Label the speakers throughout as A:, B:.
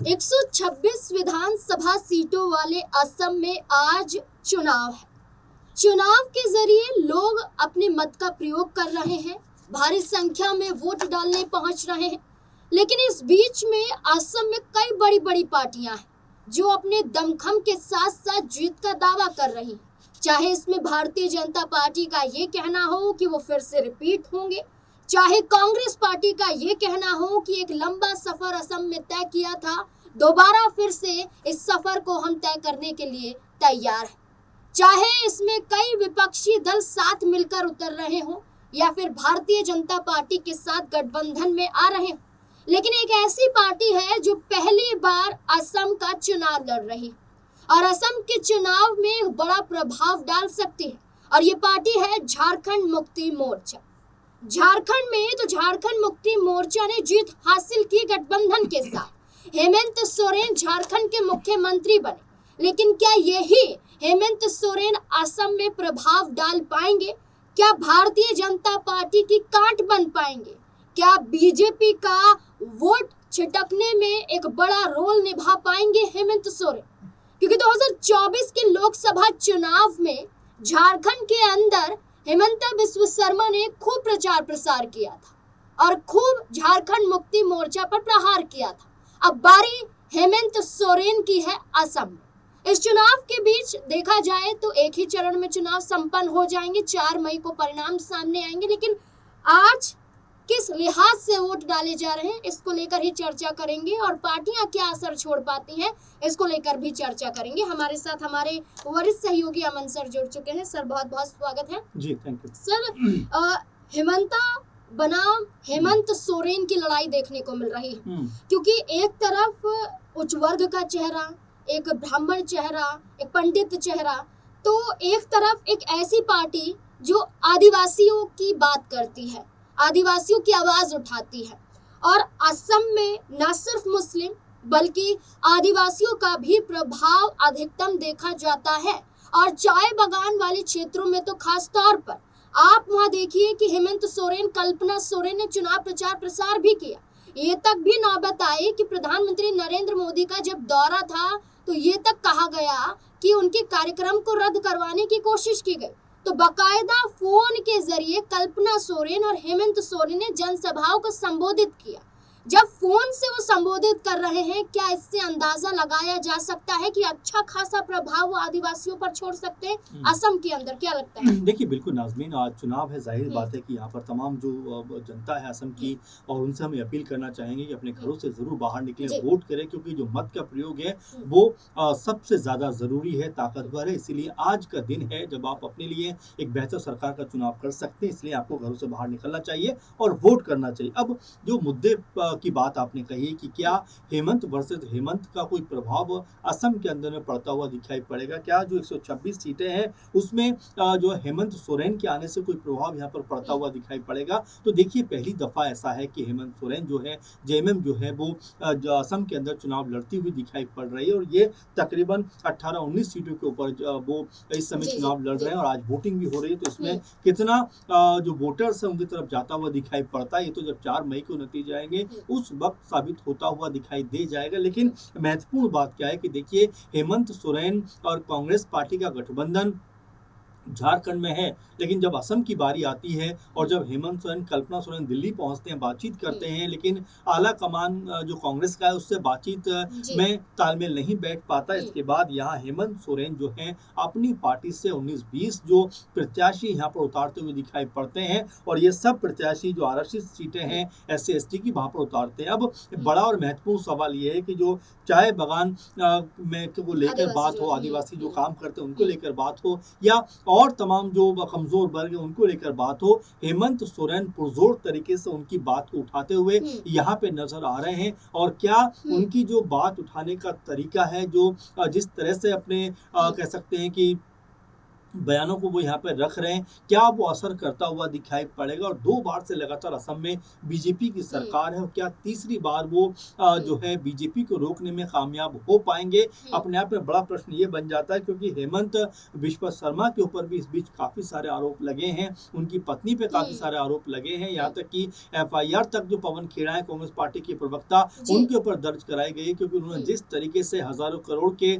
A: 126 विधानसभा सीटों वाले असम में आज चुनाव है। चुनाव के जरिए लोग अपने मत का प्रयोग कर रहे हैं, भारी संख्या में वोट डालने पहुंच रहे हैं। लेकिन इस बीच में असम में कई बड़ी बड़ी पार्टियां हैं जो अपने दमखम के साथ साथ जीत का दावा कर रही हैं। चाहे इसमें भारतीय जनता पार्टी का ये कहना हो कि वो फिर से रिपीट होंगे, चाहे कांग्रेस पार्टी का ये कहना हो कि एक लंबा सफर असम में तय किया था, दोबारा फिर से इस सफर को हम तय करने के लिए तैयार हैं। चाहे इसमें कई विपक्षी दल साथ मिलकर उतर रहे हों या फिर भारतीय जनता पार्टी के साथ गठबंधन में आ रहे हों, लेकिन एक ऐसी पार्टी है जो पहली बार असम का चुनाव लड़ रही है और असम के चुनाव में एक बड़ा प्रभाव डाल सकती है, और ये पार्टी है झारखंड मुक्ति मोर्चा। झारखंड में तो झारखंड मुक्ति मोर्चा ने जीत हासिल की गठबंधन के साथ। हेमंत सोरेन झारखंड के मुख्यमंत्री बने, लेकिन क्या यही हेमंत सोरेन असम में प्रभाव डाल पाएंगे? क्या भारतीय जनता पार्टी की कांट बन पाएंगे? क्या बीजेपी का वोट छिटकने में एक बड़ा रोल निभा पाएंगे हेमंत सोरेन? क्योंकि 2024 के लोकसभा चुनाव में झारखंड के अंदर हेमंत बिस्व शर्मा ने खूब प्रचार प्रसार किया था और खूब झारखंड मुक्ति मोर्चा पर प्रहार किया था। अब बारी हेमंत सोरेन की है असम में। इस चुनाव के बीच देखा जाए तो एक ही चरण में चुनाव संपन्न हो जाएंगे, 4 मई को परिणाम सामने आएंगे। लेकिन आज किस लिहाज से वोट डाले जा रहे हैं, इसको लेकर ही चर्चा करेंगे और पार्टियां क्या असर छोड़ पाती हैं, इसको लेकर भी चर्चा करेंगे। हमारे साथ हमारे वरिष्ठ सहयोगी अमन सर जुड़ चुके हैं। सर, बहुत बहुत स्वागत है।
B: जी, थैंक यू
A: सर, हेमंता बनाम हेमंत सोरेन की लड़ाई देखने को मिल रही है, क्योंकि एक तरफ उच्च वर्ग का चेहरा, एक ब्राह्मण चेहरा, एक पंडित चेहरा, तो एक तरफ एक ऐसी पार्टी जो आदिवासियों की बात करती है, आदिवासियों की आवाज उठाती है, और असम में न सिर्फ मुस्लिम बल्कि आदिवासियों का भी प्रभाव अधिकतम देखा जाता है। और चाय बागान वाले क्षेत्रों में तो खास तौर पर आप वहां देखिए कि हेमंत सोरेन, कल्पना सोरेन ने चुनाव प्रचार प्रसार भी किया। ये तक भी नौबत आई कि प्रधानमंत्री नरेंद्र मोदी का जब दौरा था तो ये तक कहा गया कि उनके कार्यक्रम को रद्द करवाने की कोशिश की गई। तो बाकायदा फोन के जरिए कल्पना सोरेन और हेमंत सोरेन ने जनसभाओं को संबोधित किया। जब फोन से वो संबोधित कर रहे हैं, क्या इससे अंदाजा लगाया जा सकता है कि अच्छा खासा प्रभाव वो आदिवासियों पर छोड़ सकते हैं असम के अंदर? क्या लगता है?
B: देखिए, बिल्कुल नाज़मीन, आज चुनाव है, जाहिर बात है कि यहाँ पर तमाम जो जनता है असम की, और उनसे हम अपील करना चाहेंगे कि अपने घरों से ज़रूर बाहर निकलें, वोट करें, क्योंकि जो मत का प्रयोग है वो सबसे ज़्यादा ज़रूरी है, ताकतवर है। इसीलिए आज का दिन है जब आप अपने लिए एक बेहतर सरकार का चुनाव कर सकते हैं, इसलिए आपको घरों से बाहर निकलना चाहिए और वोट करना चाहिए। अब जो मुद्दे की बात आपने कही है कि क्या हेमंत वर्सेस हेमंत का कोई प्रभाव असम के अंदर में पड़ता हुआ दिखाई पड़ेगा? क्या जो 126 सीटें हैं उसमें जो हेमंत सोरेन के आने से कोई प्रभाव यहाँ पर पड़ता हुआ दिखाई पड़ेगा? तो देखिए, पहली दफा ऐसा है कि हेमंत सोरेन जो है, जेएमएम जो है, वो जो असम के अंदर चुनाव लड़ती हुई दिखाई पड़ रही है, और ये तकरीबन 18-19 सीटों के ऊपर वो इस समय चुनाव लड़ रहे हैं, और आज वोटिंग भी हो रही है। तो इसमें कितना जो वोटर्स है उनकी तरफ जाता हुआ दिखाई पड़ता है, ये तो जब 4 मई को नतीजे आएंगे उस वक्त साबित होता हुआ दिखाई दे जाएगा। लेकिन महत्वपूर्ण बात क्या है कि देखिए, हेमंत सोरेन और कांग्रेस पार्टी का गठबंधन झारखंड में है, लेकिन जब असम की बारी आती है और जब हेमंत सोरेन, कल्पना सोरेन दिल्ली पहुंचते हैं, बातचीत करते हैं, लेकिन आला कमान जो कांग्रेस का है उससे बातचीत में तालमेल नहीं बैठ पाता। इसके बाद यहाँ हेमंत सोरेन जो हैं अपनी पार्टी से 19-20 जो प्रत्याशी यहाँ पर उतारते हुए दिखाई पड़ते हैं, और ये सब प्रत्याशी जो आरक्षित सीटें हैं SC/ST की वहाँ पर उतारते हैं। अब बड़ा और महत्वपूर्ण सवाल ये है कि जो चाय बागान में को लेकर बात हो, आदिवासी जो काम करते हैं उनको लेकर बात हो, या और तमाम जो कमजोर वर्ग है उनको लेकर बात हो, हेमंत सोरेन पुरजोर तरीके से उनकी बात को उठाते हुए यहाँ पे नजर आ रहे हैं। और क्या उनकी जो बात उठाने का तरीका है, जो जिस तरह से अपने कह सकते हैं कि बयानों को वो यहाँ पे रख रहे हैं, क्या वो असर करता हुआ दिखाई पड़ेगा? और 2 बार से लगातार असम में बीजेपी की सरकार है और क्या तीसरी बार वो जो है बीजेपी को रोकने में कामयाब हो पाएँगे? अपने आप में बड़ा प्रश्न ये बन जाता है, क्योंकि हेमंत बिश्वा शर्मा के ऊपर भी इस बीच काफ़ी सारे आरोप लगे हैं, उनकी पत्नी पे काफ़ी सारे आरोप लगे हैं, यहाँ तक कि एफआईआर तक जो पवन खेड़ा है, कांग्रेस पार्टी के प्रवक्ता, उनके ऊपर दर्ज कराई गई है, क्योंकि उन्होंने जिस तरीके से हज़ारों करोड़ के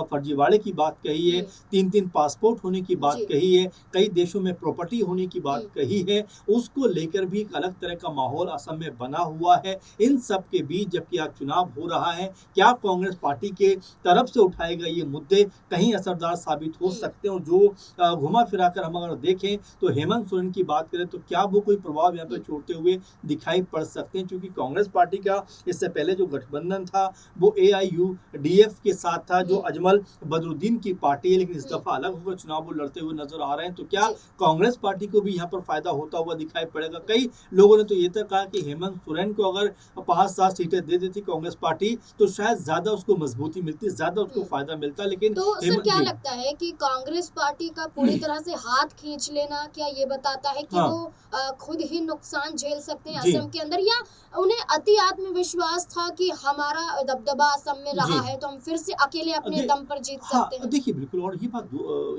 B: फर्जीवाड़े की बात कही है, 3-3 पासपोर्ट होने की बात कही है, कई देशों में प्रॉपर्टी होने की बात कही है, उसको लेकर भी एक अलग तरह का माहौल असम में बना हुआ है। इन सब के बीच जबकि आज चुनाव हो रहा है, क्या कांग्रेस पार्टी के तरफ से उठाए गए ये मुद्दे कहीं असरदार साबित हो सकते हैं? और जो घुमा फिरा कर हम अगर देखें तो हेमंत सोरेन की बात करें तो क्या वो कोई प्रभाव यहाँ पर छोड़ते हुए दिखाई पड़ सकते हैं? क्योंकि कांग्रेस पार्टी का इससे पहले जो गठबंधन था वो AIUDF के साथ था, जो अजमल बदरुद्दीन की पार्टी है, लेकिन इस दफा अलग होकर चुनाव वो लड़ते हुए नजर आ रहे हैं। तो क्या कांग्रेस पार्टी को भी यहाँ पर फायदा होता हुआ दिखाई पड़ेगा? कई लोगों ने तो ये तक कहा कि हेमंत सोरेन को अगर 5-7 सीटें दे देती कांग्रेस पार्टी तो शायद ज्यादा उसको मजबूती मिलती, ज्यादा उसको फायदा मिलता। लेकिन
A: तो सर क्या लगता है कि कांग्रेस पार्टी का पूरी तरह से हाथ खींच लेना क्या ये बताता है कि वो खुद ही नुकसान झेल सकते हैं असम के अंदर, या उन्हें अति आत्मविश्वास था कि हमारा दबदबा असम में रहा है तो हम फिर से अकेले अपने दम पर जीत सकते हैं?
B: देखिए बिल्कुल, और ये बात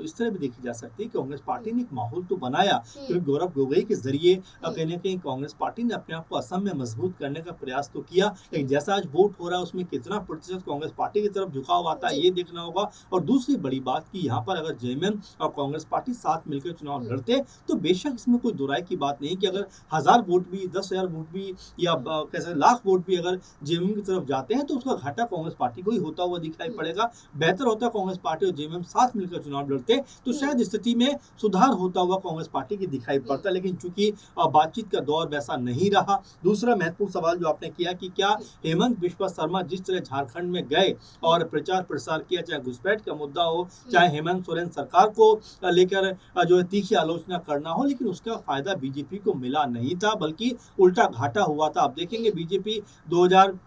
B: इस तरह भी देखी जा सकती है। कांग्रेस पार्टी ने एक माहौल तो बनाया, क्योंकि गौरव गोगोई के जरिए कहीं ना कहीं कांग्रेस पार्टी ने अपने आप को असम में मजबूत करने का प्रयास तो किया, लेकिन जैसा आज वोट हो रहा है उसमें कितना प्रतिशत कांग्रेस पार्टी की तरफ झुकाव आता है ये देखना होगा। और दूसरी बड़ी बात कि यहाँ पर अगर जेएमएम और कांग्रेस पार्टी साथ मिलकर चुनाव लड़ते तो बेशक इसमें कोई दुराई की बात नहीं कि अगर 1000 वोट भी, 10,000 वोट भी, या कैसे लाख वोट भी अगर जेएमएम की तरफ जाते हैं तो उसका घाटा कांग्रेस पार्टी को ही होता हुआ दिखाई पड़ेगा। बेहतर होता कांग्रेस पार्टी और जेएमएम साथ मिलकर चुनाव लड़ते तो शायद स्थिति में सुधार होता हुआ कांग्रेस पार्टी की दिखाई पड़ता, लेकिन चूंकि बातचीत का दौर वैसा नहीं रहा। दूसरा महत्वपूर्ण सवाल जो आपने किया कि क्या हेमंत बिश्वा शर्मा जिस तरह झारखंड में गए और प्रचार प्रसार किया, चाहे घुसपैठ का मुद्दा हो, चाहे हेमंत सोरेन सरकार को लेकर जो है तीखी आलोचना करना हो, लेकिन उसका फायदा बीजेपी को मिला नहीं था, बल्कि उल्टा घाटा हुआ था। आप देखेंगे बीजेपी 2000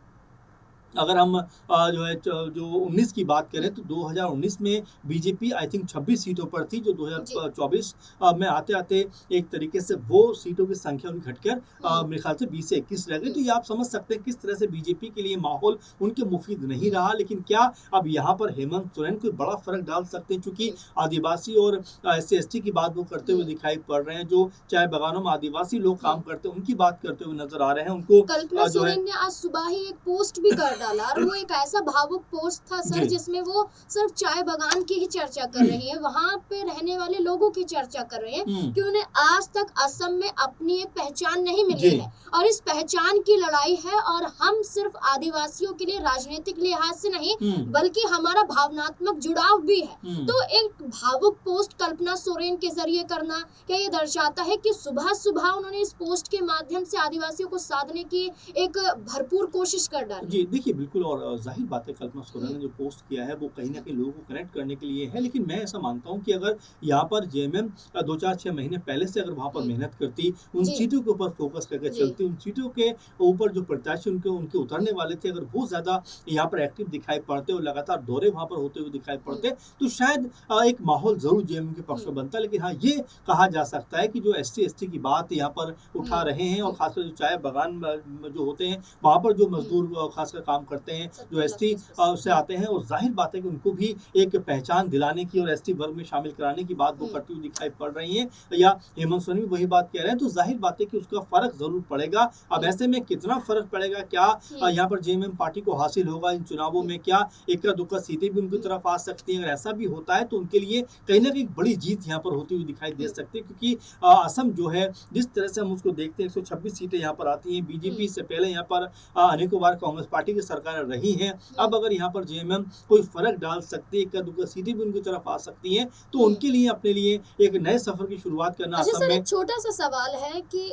B: अगर हम जो है जो 19 की बात करें तो 2019 में बीजेपी आई थिंक 26 सीटों पर थी, जो 2024 में आते आते एक तरीके से वो सीटों की संख्या उनकी घटकर मेरे ख्याल से 20 से 21 रह गई। तो ये आप समझ सकते हैं किस तरह से बीजेपी के लिए माहौल उनके मुफीद नहीं रहा। लेकिन क्या अब यहाँ पर हेमंत सोरेन कोई बड़ा फर्क डाल सकते हैं? चूंकि आदिवासी और SC/ST की बात वो करते हुए दिखाई पड़ रहे हैं, जो चाय बागानों में आदिवासी लोग काम करते हैं उनकी बात करते हुए नजर आ रहे हैं। उनको
A: कल्पना सोरेन ने आज सुबह ही एक पोस्ट भी कर डाला और वो एक ऐसा भावुक पोस्ट था सर, जिसमें वो सिर्फ चाय बागान की ही चर्चा कर रही है, वहाँ पे रहने वाले लोगों की चर्चा कर रहे हैं कि उन्हें आज तक असम में अपनी एक पहचान नहीं मिली है और इस पहचान की लड़ाई है, और हम सिर्फ आदिवासियों के लिए राजनीतिक लिहाज से नहीं बल्कि हमारा भावनात्मक जुड़ाव भी है। तो एक भावुक पोस्ट कल्पना सोरेन के जरिए करना क्या ये दर्शाता है कि सुबह सुबह उन्होंने इस पोस्ट के माध्यम से आदिवासियों को साधने की एक भरपूर कोशिश कर डाली?
B: जी देखिए बिल्कुल, और जाहिर बात है कल्पना सोरेन ने जो पोस्ट किया है वो कहीं ना कहीं लोगों को कनेक्ट करने के लिए है। लेकिन मैं ऐसा मानता हूँ कि अगर यहाँ पर जेएमएम 2-4-6 महीने पहले से अगर वहाँ पर मेहनत करती, उन सीटों के ऊपर फोकस करके चलती, उन सीटों के ऊपर जो प्रत्याशी उनके उतरने वाले थे अगर वो ज्यादा यहाँ पर एक्टिव दिखाई पड़ते और लगातार दौरे वहाँ पर होते हुए दिखाई पड़ते तो शायद एक माहौल जरूर जेएमएम के पक्ष में बनता। लेकिन हाँ ये कहा जा सकता है कि जो SC/ST की बात यहाँ पर उठा रहे हैं और खासकर जो चाय बागान जो होते हैं वहाँ पर जो मजदूर खासकर काम करते हैं, जो ST से आते हैं, और जाहिर बात है कि उनको भी एक पहचान दिलाने की और ST वर्ग में शामिल कराने की बात वो करती हुई दिखाई पड़ रही है, या हेमंत सोरेन भी वही बात कह रहे हैं। तो जाहिर बात है कि उसका फर्क जरूर पड़ेगा। अब ऐसे में कितना फर्क पड़ेगा, क्या यहाँ पर जेएमएम पार्टी को हासिल होगा इन चुनावों में, क्या इक्का दुक्का सीटें भी उनकी तरफ आ सकती हैं? अगर ऐसा भी होता है तो उनके लिए कहीं ना कहीं बड़ी जीत यहाँ पर होती हुई दिखाई दे सकती है, क्योंकि असम जो है जिस तरह से हम उसको देखते हैं 126 सीटें यहाँ पर आती हैं। बीजेपी से पहले यहाँ पर अनेकों बार कांग्रेस पार्टी की सरकार रही है। अब अगर यहाँ पर जेएमएम कोई फर्क डाल सकती है, इक्का दुक्का सीटें भी उनकी तरफ आ सकती हैं, तो उनके लिए अपने लिए एक नए सफर की शुरुआत करना असम में।
A: छोटा सा सवाल है कि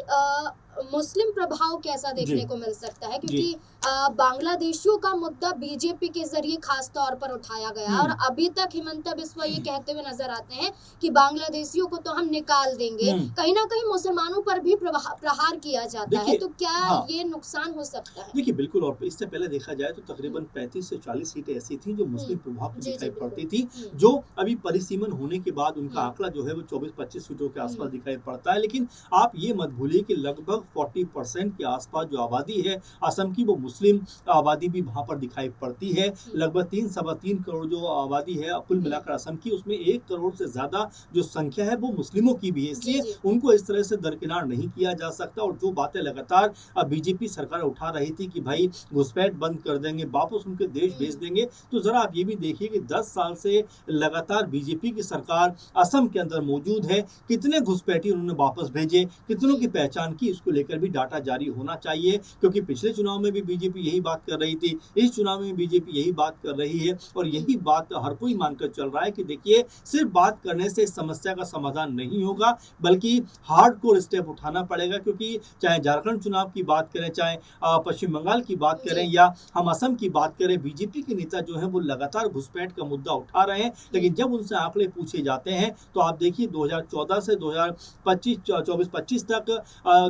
A: मुस्लिम प्रभाव कैसा देखने
B: जी
A: को मिल सकता है,
B: जी
A: क्योंकि बांग्लादेशियों का मुद्दा बीजेपी के जरिए खास तौर पर उठाया गया और अभी तक हिमंता बिस्वा ये कहते हुए नजर आते हैं कि बांग्लादेशियों को तो हम निकाल देंगे। कहीं ना कहीं मुसलमानों पर भी प्रहार किया जाता है,
B: देखिए
A: तो क्या
B: हाँ
A: ये नुकसान हो सकता है?
B: देखिए बिल्कुल, और इससे पहले देखा जाए तो तकरीबन 35 से 40 सीटें ऐसी थी जो मुस्लिम प्रभाव की
A: जी
B: दिखाई
A: बिल्कुल।
B: पड़ती थी, जो अभी परिसीमन होने के बाद उनका
A: हम्म,
B: आंकड़ा जो है वो 24-25 सीटों के आसपास
A: हम्म,
B: दिखाई पड़ता है। लेकिन आप ये मत भूलिए कि लगभग 40% के आसपास जो आबादी है असम की, वो मुस्लिम आबादी भी वहाँ पर दिखाई पड़ती है। लगभग 3 सवा 3 करोड़ जो आबादी है कुल मिलाकर असम की, उसमें 1 करोड़ से ज़्यादा जो संख्या है वो मुस्लिमों की भी है,
A: जी
B: इसलिए
A: जी।
B: उनको इस तरह से दरकिनार नहीं किया जा सकता। और जो बातें लगातार बीजेपी सरकार उठा रही थी कि भाई घुसपैठ बंद कर देंगे, वापस उनके देश भेज देंगे, तो जरा आप ये भी देखिए कि 10 साल से लगातार बीजेपी की सरकार असम के अंदर मौजूद है। कितने घुसपैठी उन्होंने वापस भेजे, कितनों की पहचान की, इसको लेकर भी डाटा जारी होना चाहिए, क्योंकि पिछले चुनाव में भी बीजेपी यही बात कर रही थी, इस चुनाव में बीजेपी यही बात कर रही है, और यही बात हर कोई मानकर चल रहा है कि देखिए सिर्फ बात करने से इस समस्या का समाधान नहीं होगा, बल्कि हार्डकोर स्टेप उठाना पड़ेगा। क्योंकि चाहे झारखंड चुनाव की बात करें, चाहे पश्चिम बंगाल की बात करें, या हम असम की बात करें, बीजेपी के नेता जो हैं वो लगातार घुसपैठ का मुद्दा उठा रहे हैं। लेकिन जब उनसे आंकड़े पूछे जाते हैं तो आप देखिए 2014 से 2024-25 तक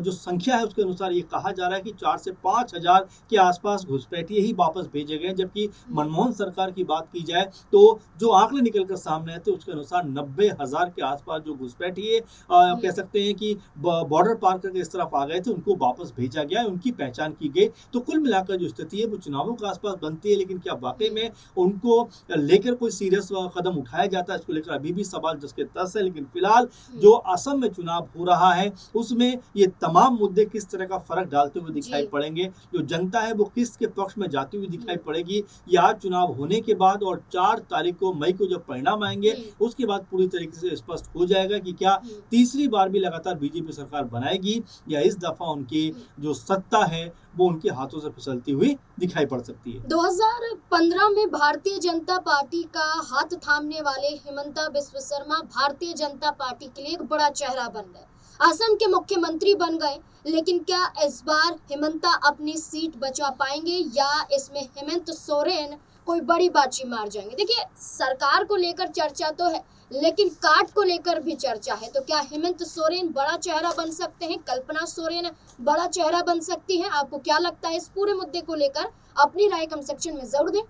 B: जो संख्या है उसके अनुसार ये कहा जा रहा है कि 4 से 5 हजार के आसपास घुसपैठिए ही वापस भेजे गए। जबकि मनमोहन सरकार की बात की जाए तो जो आंकड़े निकल कर सामने आते उसके अनुसार 90,000 के आसपास जो घुसपैठिए कह सकते हैं कि बॉर्डर पार करके इस तरफ आ गए थे, उनको वापस भेजा गया, उनकी पहचान की गई। तो कुल मिलाकर जो स्थिति है वो चुनावों के आसपास बनती है, लेकिन क्या वाकई में उनको लेकर कोई सीरियस कदम उठाया जाता है, इसको लेकर अभी भी सवाल जस के तस है। लेकिन फिलहाल जो असम में चुनाव हो रहा है उसमें ये तमाम मुद्दे किस तरह का फर्क डालते हुए दिखाई पड़ेंगे, जो जनता है वो किसके पक्ष में जाती हुई दिखाई पड़ेगी, ये आज चुनाव होने के बाद और 4 तारीख को मई को जब परिणाम आएंगे उसके बाद पूरी तरीके से स्पष्ट हो जाएगा कि क्या तीसरी बार भी लगातार बीजेपी सरकार बनाएगी, या इस दफा उनकी जो सत्ता है वो उनके हाथों से फिसलती हुई दिखाई पड़ सकती है।
A: 2015 में भारतीय जनता पार्टी का हाथ थामने वाले हिमंता बिस्वा शर्मा भारतीय जनता पार्टी के लिए एक बड़ा चेहरा बन गए, असम के मुख्यमंत्री बन गए। लेकिन क्या इस बार हिमंता अपनी सीट बचा पाएंगे, या इसमें हेमंत सोरेन कोई बड़ी बाजी मार जाएंगे? देखिए, सरकार को लेकर चर्चा तो है, लेकिन काट को लेकर भी चर्चा है। तो क्या हेमंत सोरेन बड़ा चेहरा बन सकते हैं, कल्पना सोरेन बड़ा चेहरा बन सकती हैं? आपको क्या लगता है इस पूरे मुद्दे को लेकर? अपनी राय कमेंट सेक्शन में जरूर दें।